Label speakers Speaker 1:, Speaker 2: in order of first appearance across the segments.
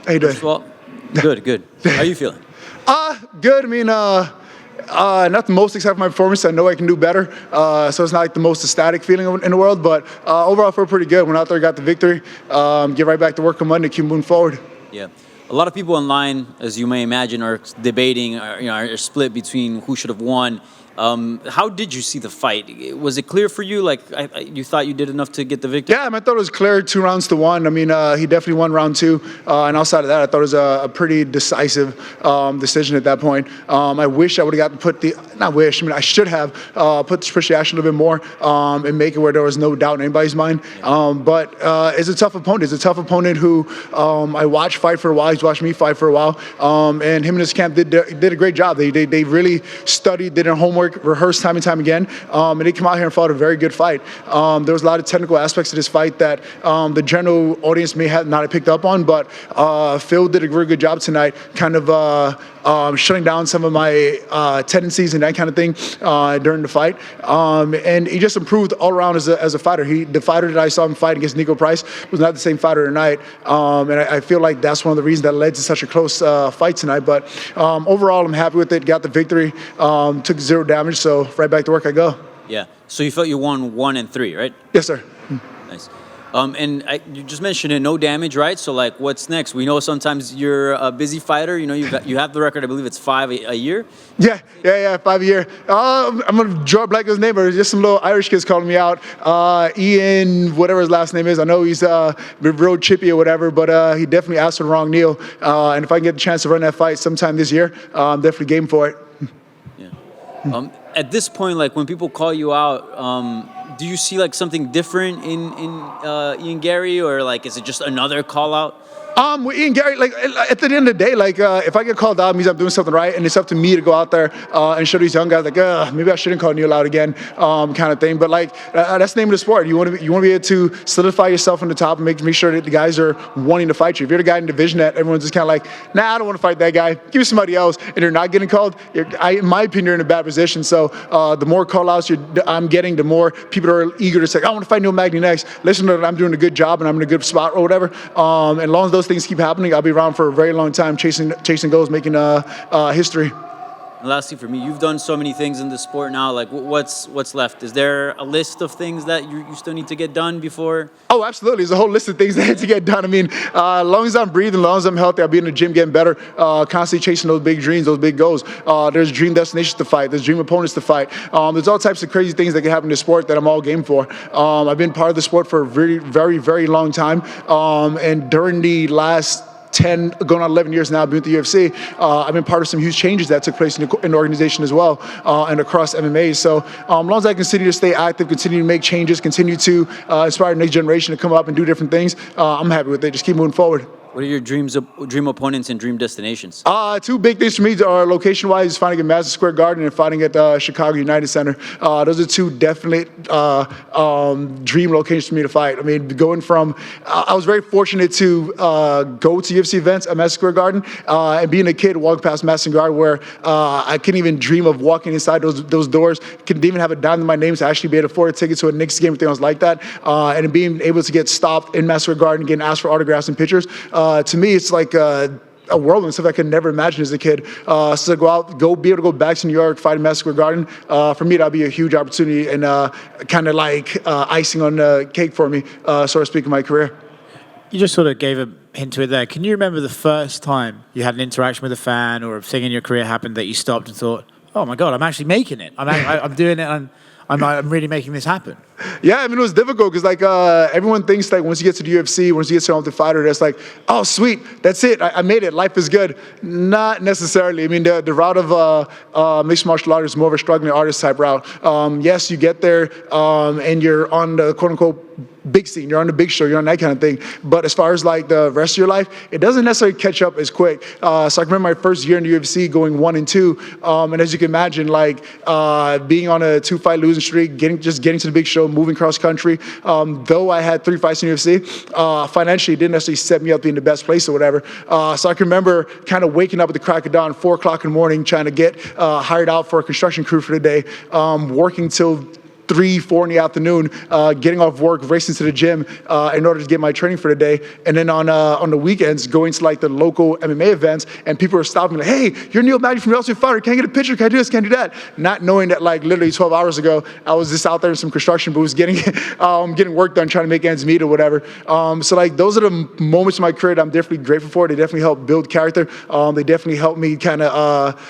Speaker 1: How you doing?
Speaker 2: Well, good. How are you feeling?
Speaker 1: Good. I mean, not the most excited for my performance. I know I can do better. So it's not like the most ecstatic feeling in the world, but overall I feel pretty good. Went out there, got the victory. Get right back to work on Monday, keep moving forward.
Speaker 2: Yeah. A lot of people online, as you may imagine, are debating, are split between who should have won. How did you see the fight? Was it clear for you? Like, you thought you did enough to get the victory?
Speaker 1: Yeah, I thought it was clear 2-1. I mean, he definitely won round 2. And outside of that, I thought it was a pretty decisive decision at that point. I wish I would have got to I should have put the reaction a little bit more and make it where there was no doubt in anybody's mind. But it's a tough opponent. It's a tough opponent who I watched fight for a while. He's watched me fight for a while. And him and his camp did a great job. They really studied, did their homework, rehearsed time and time again, and they come out here and fought a very good fight. There was a lot of technical aspects to this fight that the general audience may have not picked up on, but Phil did a very good job tonight, kind of shutting down some of my tendencies and that kind of thing during the fight. And he just improved all around as a fighter. The fighter that I saw him fight against Nico Price was not the same fighter tonight. And I feel like that's one of the reasons that led to such a close fight tonight. But overall, I'm happy with it. Got the victory. Took 0 damage, so right back to work I go.
Speaker 2: Yeah. So you felt you won 1 and 3, right?
Speaker 1: Yes, sir.
Speaker 2: Nice. And you just mentioned it, no damage, right? So, like, what's next? We know sometimes you're a busy fighter. You know, you have the record. I believe it's 5 a year. Yeah, 5 a year. I'm gonna draw a blank his name, or just some little Irish kids calling me out. Ian, whatever his last name is. I know he's real chippy or whatever, but he definitely asked for the wrong Neal. And if I can get the chance to run that fight sometime this year, I'm definitely game for it. Yeah. At this point, like, when people call you out, do you see like something different in Ian Garry, or like is it just another call out?
Speaker 1: With Ian Garry, like at the end of the day, like if I get called out, it means I'm doing something right, and it's up to me to go out there and show these young guys, like, maybe I shouldn't call Neal out again, kind of thing. But like that's the name of the sport. You want to be able to solidify yourself on the top and make sure that the guys are wanting to fight you. If you're the guy in the division that everyone's just kind of like, nah, I don't want to fight that guy. Give me somebody else, and you're not getting called. In my opinion, you're in a bad position. So the more call outs I'm getting, the more people are eager to say, I want to fight Neil Magny next. Listen to that I'm doing a good job and I'm in a good spot or whatever. And as long as those things keep happening, I'll be around for a very long time chasing goals, making history.
Speaker 2: And lastly, for me, you've done so many things in the sport now. Like, what's left? Is there a list of things that you still need to get done before?
Speaker 1: Oh, absolutely. There's a whole list of things that need to get done. I mean, as long as I'm breathing, as long as I'm healthy, I'll be in the gym getting better, constantly chasing those big dreams, those big goals. There's dream destinations to fight. There's dream opponents to fight. There's all types of crazy things that can happen in the sport that I'm all game for. I've been part of the sport for a very, very, very long time. And during the last 10, going on 11 years now, I've been with the UFC. I've been part of some huge changes that took place in the organization as well, and across MMA. So as long as I continue to stay active, continue to make changes, continue to inspire the next generation to come up and do different things, I'm happy with it. Just keep moving forward.
Speaker 2: What are your dream opponents and dream destinations?
Speaker 1: 2 big things for me are location-wise, fighting at Madison Square Garden and fighting at Chicago United Center. Those are 2 definite dream locations for me to fight. I mean, going from, I was very fortunate to go to UFC events at Madison Square Garden, and being a kid walking past Madison Garden where I couldn't even dream of walking inside those doors, couldn't even have a dime in my name to actually be able to afford a ticket to a Knicks game, everything else like that, and being able to get stopped in Madison Square Garden, getting asked for autographs and pictures. To me, it's like a world and stuff I could never imagine as a kid. So to be able to go back to New York, fight in Madison Square Garden, for me, that'd be a huge opportunity and kind of like icing on the cake for me, so to speak, in my career.
Speaker 3: You just sort of gave a hint to it there. Can you remember the first time you had an interaction with a fan or a thing in your career happened that you stopped and thought, oh my God, I'm actually making it. I'm doing it. I'm really making this happen.
Speaker 1: Yeah, I mean, it was difficult because, like, everyone thinks, like, once you get to the UFC, once you get to Ultimate Fighter, that's like, oh, sweet, that's it, I made it, life is good. Not necessarily. I mean, the route of mixed martial arts is more of a struggling artist type route. Yes, you get there and you're on the quote-unquote big scene, you're on the big show, you're on that kind of thing. But as far as like the rest of your life, it doesn't necessarily catch up as quick. So I can remember my first year in the UFC going 1 and 2. And as you can imagine, like being on a 2-fight losing streak, getting to the big show, moving cross country. Though I had 3 fights in the UFC, financially it didn't necessarily set me up to be in the best place or whatever. So I can remember kind of waking up at the crack of dawn, 4 o'clock in the morning, trying to get hired out for a construction crew for the day, working till 3, 4 in the afternoon, getting off work, racing to the gym in order to get my training for the day. And then on the weekends, going to like the local MMA events, and people are stopping me like, hey, you're Neil Magny from the Ultimate Fighter. Can I get a picture? Can I do this? Can I do that? Not knowing that like literally 12 hours ago, I was just out there in some construction booths getting work done, trying to make ends meet or whatever. So like those are the moments in my career that I'm definitely grateful for. They definitely help build character. They definitely help me kind of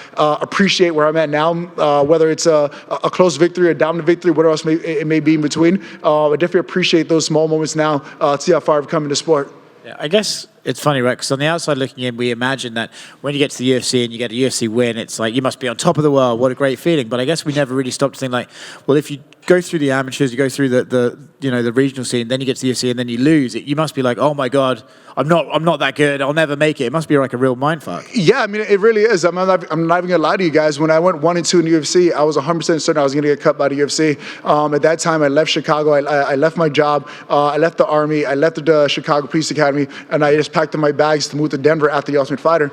Speaker 1: appreciate where I'm at now, whether it's a close victory, a dominant victory, whatever else it may be in between. I definitely appreciate those small moments now to see how far I've come in the sport.
Speaker 3: Yeah, I guess it's funny, right? Because on the outside looking in, we imagine that when you get to the UFC and you get a UFC win, it's like you must be on top of the world. What a great feeling! But I guess we never really stopped to think like, well, if you go through the amateurs, you go through the regional scene, then you get to the UFC and then you lose. You must be like, oh my god, I'm not that good. I'll never make it. It must be like a real mindfuck.
Speaker 1: Yeah, I mean, it really is. I'm not even gonna lie to you guys. When I went 1-2 in the UFC, I was 100% certain I was gonna get cut by the UFC. At that time, I left Chicago. I left my job. I left the Army. I left the Chicago Police Academy, and I just packed up my bags to move to Denver after the Ultimate Fighter.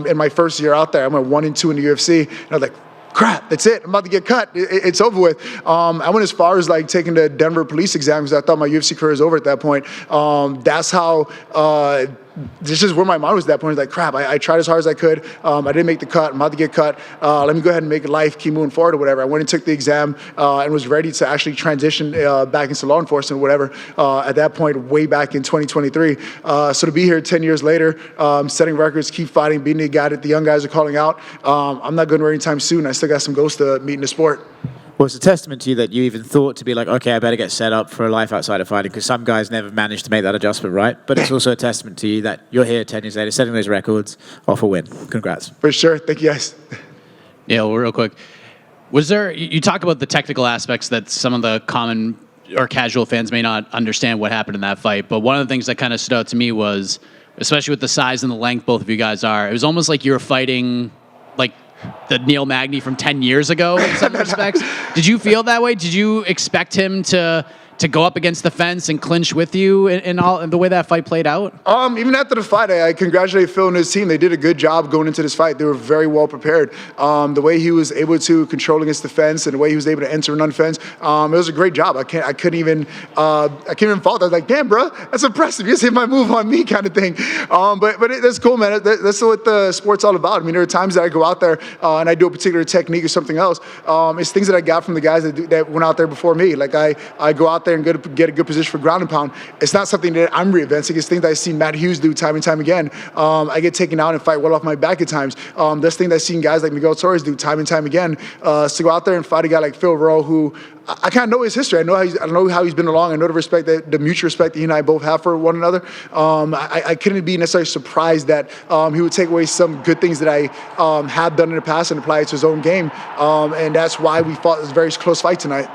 Speaker 1: In my first year out there, I went 1-2 in the UFC, and I was like, crap, that's it. I'm about to get cut. It's over with. I went as far as like taking the Denver police exam because I thought my UFC career was over at that point. That's how this is where my mind was at that point. It's like, crap, I tried as hard as I could. I didn't make the cut. I'm about to get cut. Let me go ahead and make a life, keep moving forward or whatever. I went and took the exam and was ready to actually transition back into law enforcement or whatever at that point, way back in 2023. So to be here 10 years later, setting records, keep fighting, beating the guy that the young guys are calling out, I'm not going anywhere anytime soon. I still got some goals to meet in the sport.
Speaker 3: Well, it's a testament to you that you even thought to be like, okay, I better get set up for a life outside of fighting, because some guys never manage to make that adjustment, right? But it's also a testament to you that you're here 10 years later, setting those records, off a win. Congrats.
Speaker 1: For sure. Thank you, guys.
Speaker 4: Yeah, well, real quick. Was there, you talk about the technical aspects that some of the common or casual fans may not understand what happened in that fight, but one of the things that kind of stood out to me was, especially with the size and the length both of you guys are, it was almost like you were fighting like the Neil Magny from 10 years ago in some respects. Did you feel that way? Did you expect him to go up against the fence and clinch with you in all in the way that fight played out?
Speaker 1: Even after the fight, I congratulate Phil and his team. They did a good job going into this fight. They were very well prepared. The way he was able to control against the fence and the way he was able to enter and unfence, it was a great job. I couldn't even fault. I was like, damn, bro, that's impressive. You just hit my move on me, kind of thing. That's cool, man. That's what the sport's all about. I mean, there are times that I go out there and I do a particular technique or something else. It's things that I got from the guys that went out there before me. Like I go out there and get a good position for ground and pound. It's not something that I'm reinventing. It's things that I've seen Matt Hughes do time and time again. I get taken out and fight well off my back at times. That's things I've seen guys like Miguel Torres do time and time again. So go out there and fight a guy like Phil Rowe, who I kind of know his history. I know how he's been along. I know the mutual respect that he and I both have for one another. I couldn't be necessarily surprised that he would take away some good things that I have done in the past and apply it to his own game. And that's why we fought this very close fight tonight.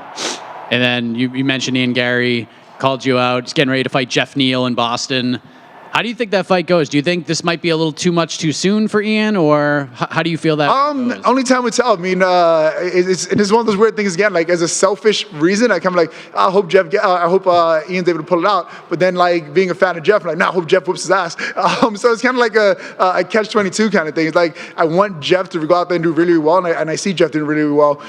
Speaker 4: And then you mentioned Ian Garry called you out. He's getting ready to fight Jeff Neal in Boston. How do you think that fight goes? Do you think this might be a little too much too soon for Ian, or how do you feel that goes?
Speaker 1: Only time will tell. I mean, it's one of those weird things again. Like as a selfish reason, I kind of like I hope Ian's able to pull it out. But then like being a fan of Jeff, I'm like, nah, I hope Jeff whoops his ass. So it's kind of like a catch-22 kind of thing. It's like I want Jeff to go out there and do really well, and I see Jeff doing really well.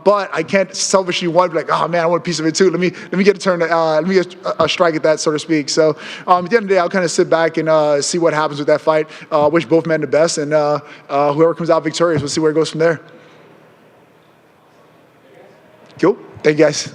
Speaker 1: But I can't selfishly want to be like, oh man, I want a piece of it too. Let me get a turn. Let me get a strike at that, so to speak. So at the end of the day, I'll kind of sit back and see what happens with that fight. Wish both men the best, and whoever comes out victorious, we'll see where it goes from there. Cool. Thank you, guys.